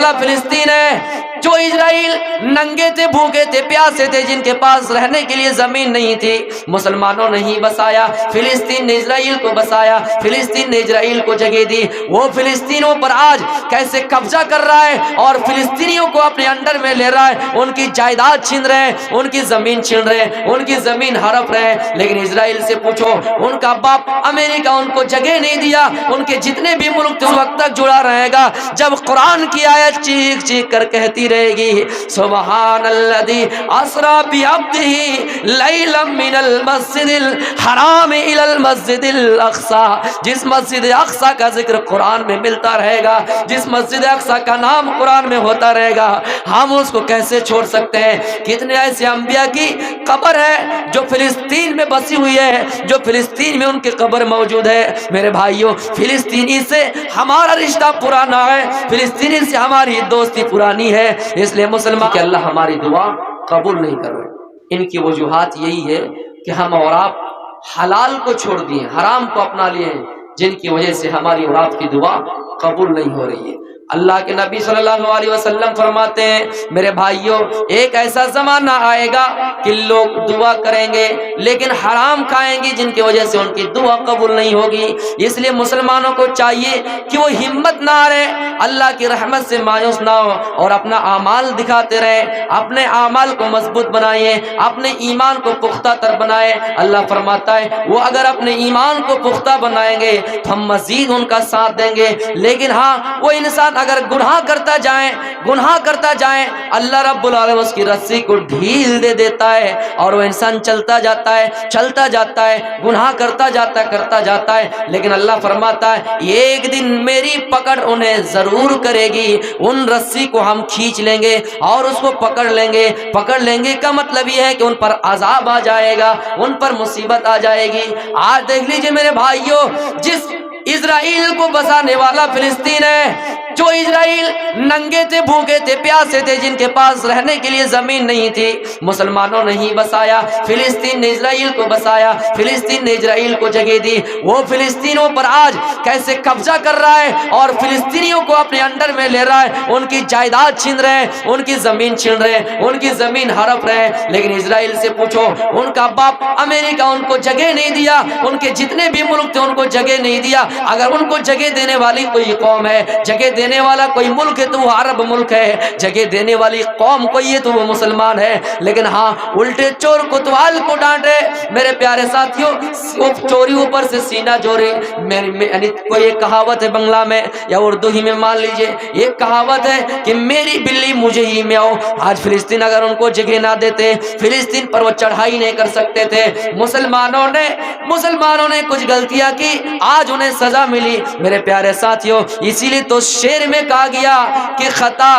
فلسطین ہے جو اسرائیل ننگے تھے، بھوکے تھے، پیاسے تھے، جن کے پاس رہنے کے لیے زمین نہیں تھی، مسلمانوں نے ہی بسایا، فلسطین نے اسرائیل کو بسایا، فلسطین نے اسرائیل کو جگہ دی۔ وہ فلسطینیوں پر آج کیسے قبضہ کر رہا ہے اور فلسطینیوں کو اپنے انڈر میں لے رہا ہے، ان کی جائیداد چھین رہے ہیں، ان کی زمین چھین رہے ہیں، ان کی زمین ہڑپ رہے ہیں۔ لیکن اسرائیل سے پوچھو، ان کا باپ امریکہ ان کو جگہ نہیں دیا، ان کے جتنے بھی ملک اس وقت تک جڑا رہے گا جب قرآن کی آیت چیخ چیخ کر کہتی رہے گی سبحان الذی اسری بعبدہ لیلا من المسجد الحرام الی المسجد الاقصی۔ جس مسجد اقصی کا ذکر قرآن میں ملتا رہے گا، جس مسجد اقصی کا نام قرآن میں ہوتا رہے گا، ہم اس کو کیسے چھوڑ سکتے ہیں؟ کتنے ایسے انبیاء کی قبر ہے جو فلسطین میں بسی ہوئی ہے، جو فلسطین میں ان کی قبر موجود ہے۔ میرے بھائیوں، فلسطینی سے ہمارا رشتہ پرانا ہے، فلسطینی سے ہماری دوستی پرانی ہے، اس لیے مسلمان کہ اللہ ہماری دعا قبول نہیں کر رہے۔ ان کی وجوہات یہی ہے کہ ہم اور آپ حلال کو چھوڑ دیے، حرام کو اپنا لیے ہیں، جن کی وجہ سے ہماری اور آپ کی دعا قبول نہیں ہو رہی ہے۔ اللہ کے نبی صلی اللہ علیہ وسلم فرماتے ہیں میرے بھائیوں، ایک ایسا زمانہ آئے گا کہ لوگ دعا کریں گے لیکن حرام کھائیں گے، جن کی وجہ سے ان کی دعا قبول نہیں ہوگی۔ اس لیے مسلمانوں کو چاہیے کہ وہ ہمت نہ ہارے، اللہ کی رحمت سے مایوس نہ ہو اور اپنا اعمال دکھاتے رہیں، اپنے اعمال کو مضبوط بنائیں، اپنے ایمان کو پختہ تر بنائیں۔ اللہ فرماتا ہے وہ اگر اپنے ایمان کو پختہ بنائیں گے تو ہم مزید ان کا ساتھ دیں گے، لیکن ہاں وہ انسان اگر گناہ کرتا جائیں اللہ رب العالمین اس کی رسی کو ڈھیل دے دیتا ہے اور وہ انسان چلتا جاتا ہے گناہ کرتا جاتا ہے، لیکن اللہ فرماتا ہے ایک دن میری پکڑ انہیں ضرور کرے گی، ان رسی کو ہم کھینچ لیں گے اور اس کو پکڑ لیں گے کا مطلب یہ ہے کہ ان پر عذاب آ جائے گا، ان پر مصیبت آ جائے گی۔ آج دیکھ لیجئے میرے بھائیوں، جس اسرائیل کو بسانے والا فلسطین ہے، جو اسرائیل ننگے تھے، بھوکے تھے، پیاسے تھے، جن کے پاس رہنے کے لیے زمین نہیں تھی، مسلمانوں نے ہی بسایا، فلسطین نے اسرائیل کو بسایا، فلسطین نے اسرائیل کو جگہ دی۔ وہ فلسطینیوں پر آج کیسے قبضہ کر رہا ہے اور فلسطینیوں کو اپنے انڈر میں لے رہا ہے، ان کی جائیداد چھین رہے ہیں، ان کی زمین چھین رہے ہیں، ان کی زمین ہڑپ رہے ہیں۔ لیکن اسرائیل سے پوچھو، ان کا باپ امریکہ ان کو جگہ نہیں دیا، ان کے جتنے بھی ملک تھے ان کو جگہ نہیں دیا۔ اگر ان کو جگہ دینے والی کوئی قوم ہے، جگہ دینے والا کوئی ملک ہے تو وہ عرب ملک ہے، جگہ دینے والی قوم کوئی ہے تو وہ مسلمان ہے۔ لیکن ہاں الٹے چور کوتوال کو ڈانٹے۔ میرے پیارے ساتھیوں، چوری اوپر سے سینہ چوری، یعنی کوئی ایک کہاوت ہے بنگلہ میں یا اردو ہی میں مان لیجئے، ایک کہاوت ہے کہ میری بلی مجھے ہی میں آؤ۔ آج فلسطین اگر ان کو جگہ نہ دیتے، فلسطین پر وہ چڑھائی نہیں کر سکتے تھے۔ مسلمانوں نے کچھ غلطیاں کی، آج انہیں سزا ملی۔ میرے پیارے ساتھیوں، اسی لیے تو شعر میں کہا گیا کہ خطا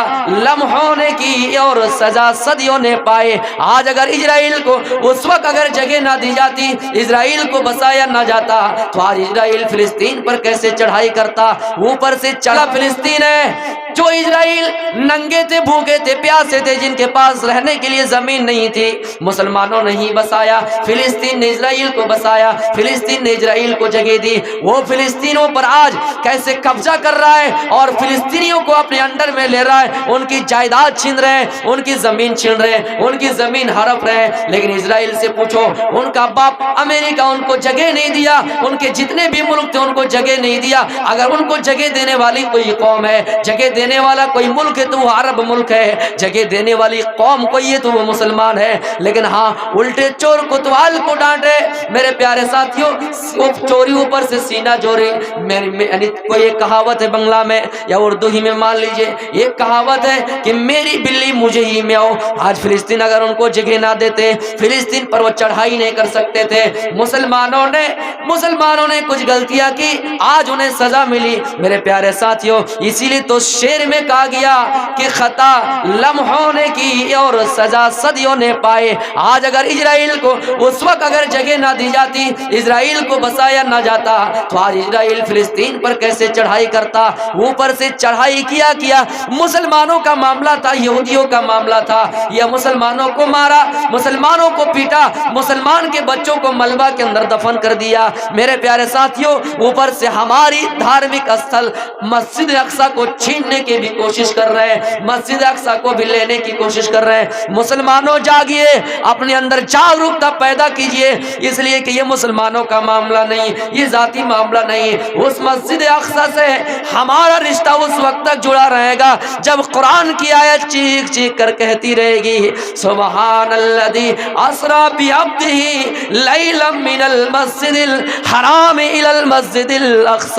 لمحوں نے کی اور سزا صدیوں نے پائے۔ آج اگر اسرائیل کو اس وقت اگر جگہ نہ دی جاتی، اسرائیل کو بسایا نہ جاتا، تو آج اسرائیل فلسطین پر کیسے چڑھائی کرتا؟ اوپر سے چڑھا فلسطین ہے جو اسرائیل ننگے تھے، بھوکے تھے، پیاسے تھے، جن کے پاس رہنے کے لیے زمین نہیں تھی، مسلمانوں نے ہی بسایا، فلسطین نے اسرائیل کو بسایا، فلسطین نے اسرائیل کو جگہ دی۔ وہ فلسطینیوں پر آج کیسے قبضہ کر رہا ہے اور فلسطینیوں کو اپنے انڈر میں لے رہا ہے، ان کی جائیداد چھین رہے ہیں، ان کی زمین چھین رہے ہیں، ان کی زمین ہڑپ رہے ہیں۔ لیکن اسرائیل سے پوچھو، ان کا باپ امریکہ ان کو جگہ نہیں دیا، ان کے جتنے بھی ملک تھے ان کو جگہ نہیں دیا۔ اگر ان کو جگہ دینے والی کوئی قوم ہے، جگہ دینے والا کوئی ملک ہے تو وہ عرب ملک ہے، جگہ دینے والی قوم کوئی ہے تو وہ مسلمان ہے۔ لیکن ہاں الٹے چور کوتوال کو ڈانٹے۔ میرے پیارے ساتھیوں، چوری اوپر سے سینہ چوری، یعنی کوئی ایک کہاوت ہے بنگلہ میں یا اردو ہی میں مان لیجئے، ایک کہاوت ہے کہ میری بلی مجھے ہی میں آؤ۔ آج فلسطین اگر ان کو جگہ نہ دیتے، فلسطین پر وہ چڑھائی نہیں کر سکتے تھے۔ مسلمانوں نے کچھ غلطیاں کی، آج انہیں سزا ملی۔ میرے پیارے ساتھیوں، اسی لیے تو شعر میں کہا گیا کہ خطا لمحوں نے کی اور سزا صدیوں نے پائے۔ آج اگر اسرائیل کو اس وقت اگر جگہ نہ دی جاتی، اسرائیل کو بسایا نہ جاتا، تو آج اسرائیل فلسطین پر کیسے چڑھائی کرتا؟ اوپر سے چڑھائی کیا مسلمانوں کا معاملہ تھا، یہودیوں کا معاملہ تھا، یہ مسلمانوں کو مارا، مسلمانوں کو پیٹا، مسلمان کے بچوں کو ملبہ کے اندر دفن کر دیا۔ میرے پیارے ساتھیوں، اوپر سے ہماری دھارمک استھل مسجد اقصی کو چھیننے کی بھی کوشش کر رہے ہیں، مسجد اقصی کو بھی لینے کی کوشش کر رہے ہیں۔ مسلمانوں جاگیے، اپنے اندر جاگرکتا پیدا کیجئے، اس لیے کہ یہ مسلمانوں کا معاملہ نہیں، یہ ذاتی معاملہ نہیں۔ اس مسجد اقصی سے ہمارا رشتہ اس وقت تک جڑا رہے گا جب قرآن کی آیت چیخ چیخ کر کہتی رہے گی سبحان الذی اسری بعبدہ لیلا من المسجد الحرام الی المسجد الاقصی۔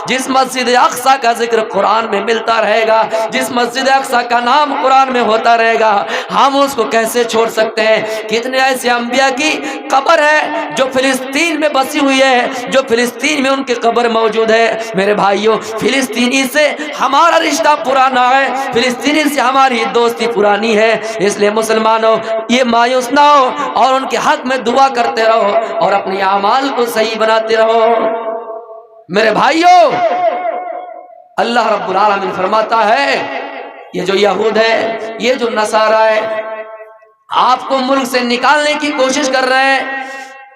جس مسجد اقصی کا ذکر قرآن میں ملتا رہے گا، جس مسجد اقصی کا نام قرآن میں ہوتا رہے گا، ہم اس کو کیسے چھوڑ سکتے ہیں؟ کتنے ایسے انبیاء کی قبر ہے جو فلسطین میں بسی ہوئی ہے، جو فلسطین میں ان کی قبر موجود ہے۔ میرے بھائیوں، فلسطینی سے ہمارا رشتہ پرانا ہے، فلسطینی سے ہماری دوستی پرانی ہے، اس لیے مسلمانوں یہ مایوس نہ ہو اور ان کے حق میں دعا کرتے رہو اور اپنے اعمال کو صحیح بناتے رہو۔ میرے بھائیوں، اللہ رب العالمین فرماتا ہے یہ جو یہود ہے، یہ جو نصارہ ہے، آپ کو ملک سے نکالنے کی کوشش کر رہے ہیں،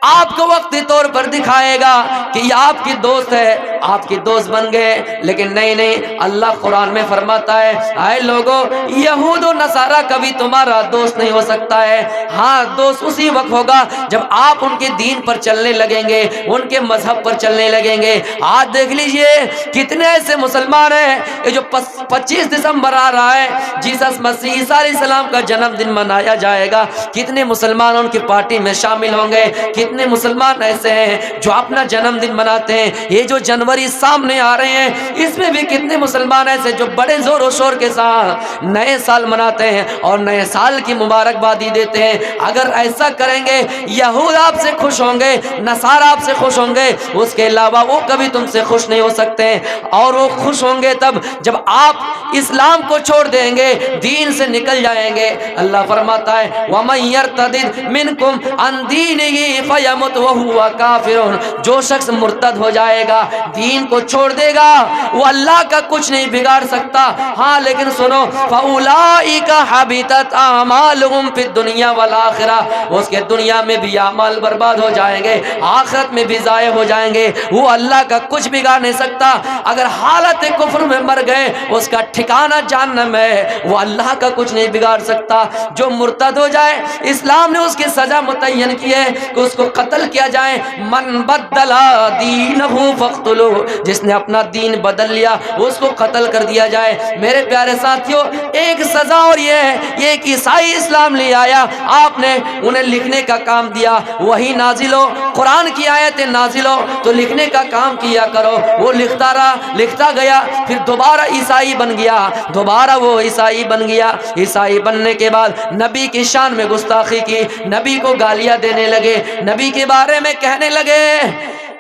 آپ کو وقتی طور پر دکھائے گا کہ یہ آپ کی دوست ہے، آپ کی دوست بن گئے، لیکن نہیں، اللہ قرآن میں فرماتا ہے اے لوگو، یہود و نصارہ کبھی تمہارا دوست نہیں ہو سکتا ہے۔ ہاں، دوست اسی وقت ہوگا جب آپ ان کے دین پر چلنے لگیں گے، ان کے مذہب پر چلنے لگیں گے۔ آج دیکھ لیجئے کتنے ایسے مسلمان ہیں، یہ جو 25 دسمبر آ رہا ہے، جیسس مسیح عیسیٰ علیہ السلام کا جنم دن منایا جائے گا، کتنے مسلمان ان کی پارٹی میں شامل ہوں گے، کتنے مسلمان ایسے ہیں جو اپنا جنم دن مناتے ہیں۔ یہ جو جنوری سامنے آ رہے ہیں، اس میں بھی کتنے مسلمان ایسے جو بڑے زور و شور کے ساتھ نئے سال مناتے ہیں اور نئے سال کی مبارکبادی دیتے ہیں۔ اگر ایسا کریں گے، یہود آپ سے خوش ہوں گے، نصارہ آپ سے خوش ہوں گے، اس کے علاوہ وہ کبھی تم سے خوش نہیں ہو سکتے، اور وہ خوش ہوں گے تب جب آپ اسلام کو چھوڑ دیں گے، دین سے نکل جائیں گے۔ اللہ فرماتا ہے وَمَن يَرْتَدِدْ مِنْكُمْ عَنْ دِينِهِ فَيَمُتْ وَهُوَ كَافِرٌ۔ جو شخص مرتد ہو جائے گا، دین کو چھوڑ دے گا، وہ اللہ کا کچھ نہیں بگاڑ سکتا۔ ہاں لیکن سنو، فَأُولَئِكَ حَبِطَتْ أَعْمَالُهُمْ فِي الدُّنْيَا وَالْآخِرَةِ، اس کے دنیا میں بھی اعمال برباد ہو جائیں گے، آخرت میں بھی ضائع ہو جائیں گے۔ وہ اللہ کا کچھ بگاڑ نہیں سکتا۔ اگر حالت کفر میں مر گئے، اس کا ٹھکانہ جہنم ہے، وہ اللہ کا کچھ نہیں بگاڑ سکتا۔ جو مرتد ہو جائے، اسلام نے اس کی سزا متعین کی ہے کہ اس کو قتل کیا جائے۔ من بدل دینہ فاقتلوہ، جس نے اپنا دین بدل لیا اس کو قتل کر دیا جائے۔ میرے پیارے ساتھیوں، ایک سزا اور یہ ہے، یہ ایک عیسائی اسلام لے آیا، آپ نے انہیں لکھنے کا کام دیا، وہی نازل ہو، قرآن کی آیتیں نازل ہو تو لکھنے کا کام کیا کرو۔ وہ لکھتا رہا، لکھتا گیا، پھر دوبارہ عیسائی بن گیا، دوبارہ وہ عیسائی بن گیا۔ عیسائی بننے کے بعد نبی کی شان میں گستاخی کی، نبی کو گالیاں دینے لگے، نبی کے بارے میں کہنے لگے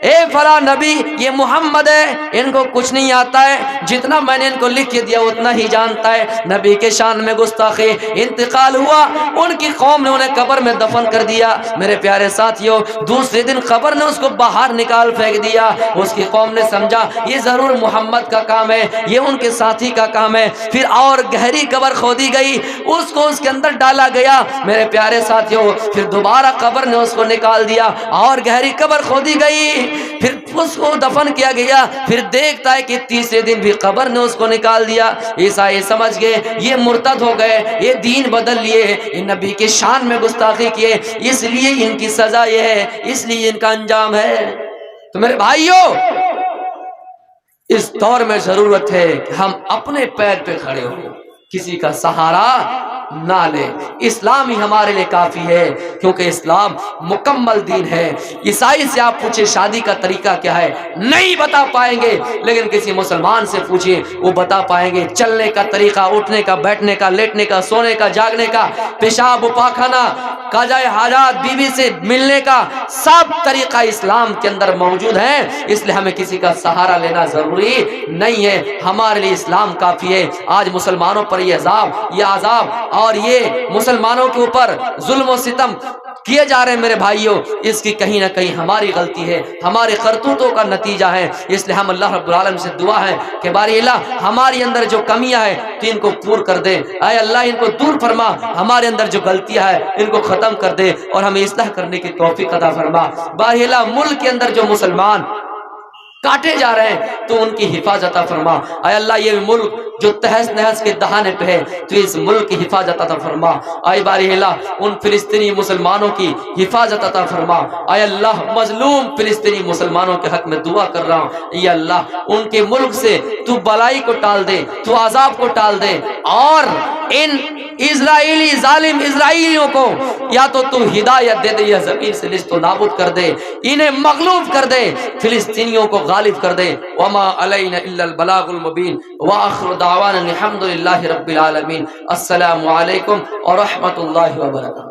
اے فلاں نبی، یہ محمد ہے، ان کو کچھ نہیں آتا ہے، جتنا میں نے ان کو لکھ کے دیا اتنا ہی جانتا ہے۔ نبی کے شان میں گستاخی، انتقال ہوا، ان کی قوم نے انہیں قبر میں دفن کر دیا۔ میرے پیارے ساتھیوں، دوسرے دن قبر نے اس کو باہر نکال پھینک دیا۔ اس کی قوم نے سمجھا یہ ضرور محمد کا کام ہے، یہ ان کے ساتھی کا کام ہے۔ پھر اور گہری قبر کھودی گئی، اس کو اس کے اندر ڈالا گیا۔ میرے پیارے ساتھیوں، پھر دوبارہ قبر نے اس کو نکال دیا، اور گہری قبر کھودی گئی، پھر اس کو دفن کیا گیا۔ پھر دیکھتا ہے کہ تیسرے دن بھی قبر نے اس کو نکال دیا۔ عیسائی سمجھ گئے یہ مرتد ہو گئے، یہ دین بدل لیے، یہ نبی کے شان میں گستاخی کیے، اس لیے ان کی سزا یہ ہے، اس لیے ان کا انجام ہے۔ تو میرے بھائیوں، اس دور میں ضرورت ہے کہ ہم اپنے پیر پہ کھڑے ہوں، کسی کا سہارا نہ لیں۔ اسلام ہی ہمارے لیے کافی ہے، کیونکہ اسلام مکمل دین ہے۔ عیسائی سے آپ پوچھیں شادی کا طریقہ کیا ہے، نہیں بتا پائیں گے، لیکن کسی مسلمان سے پوچھیں وہ بتا پائیں گے۔ چلنے کا طریقہ، اٹھنے کا، بیٹھنے کا، لیٹنے کا، سونے کا، جاگنے کا، پیشاب و پاخانہ، قضائے حاجات، بیوی سے ملنے کا، سب طریقہ اسلام کے اندر موجود ہے۔ اس لیے ہمیں کسی کا سہارا لینا ضروری نہیں ہے، ہمارے لیے اسلام کافی ہے۔ آج مسلمانوں پر یہ عذاب اور یہ مسلمانوں کے اوپر ظلم و ستم کیے جا رہے ہیں میرے بھائیوں، اس کی کہیں نہ کہیں ہماری غلطی ہے، ہمارے کرتوتوں کا نتیجہ ہے۔ اس لیے ہم اللہ رب العالمین سے دعا ہے کہ باری اللہ ہمارے اندر جو کمیاں ہیں تو ان کو پور کر دے، اے اللہ ان کو دور فرما، ہمارے اندر جو غلطیاں ہیں ان کو ختم کر دے اور ہمیں اصلاح کرنے کی توفیق عطا فرما۔ باری اللہ ملک کے اندر جو مسلمان کاٹے جا رہے ہیں تو ان کی حفاظت عطا فرما، اے اللہ یہ ملک جو تہس نہس کے دہانے پہ ہے تو اس ملک کی حفاظت عطا فرما، اے باری اللہ ان فلسطینی مسلمانوں کی حفاظت عطا فرما، اے اللہ مظلوم فلسطینی مسلمانوں کے حق میں دعا کر رہا ہوں، یا اللہ ان کے ملک سے تو بلائی کو ٹال دے، تو عذاب کو ٹال دے، اور ان اسرائیلی ظالم اسرائیلیوں کو یا تو ہدایت دے دے یا زمین سے نیست و نابود کر دے، انہیں مغلوب کر دے، فلسطینیوں کو غالب کر دے۔ وما علینا الا البلاغ المبین وآخر دعوانا الحمد للہ رب العالمین۔ السلام علیکم ورحمۃ اللہ وبرکاتہ۔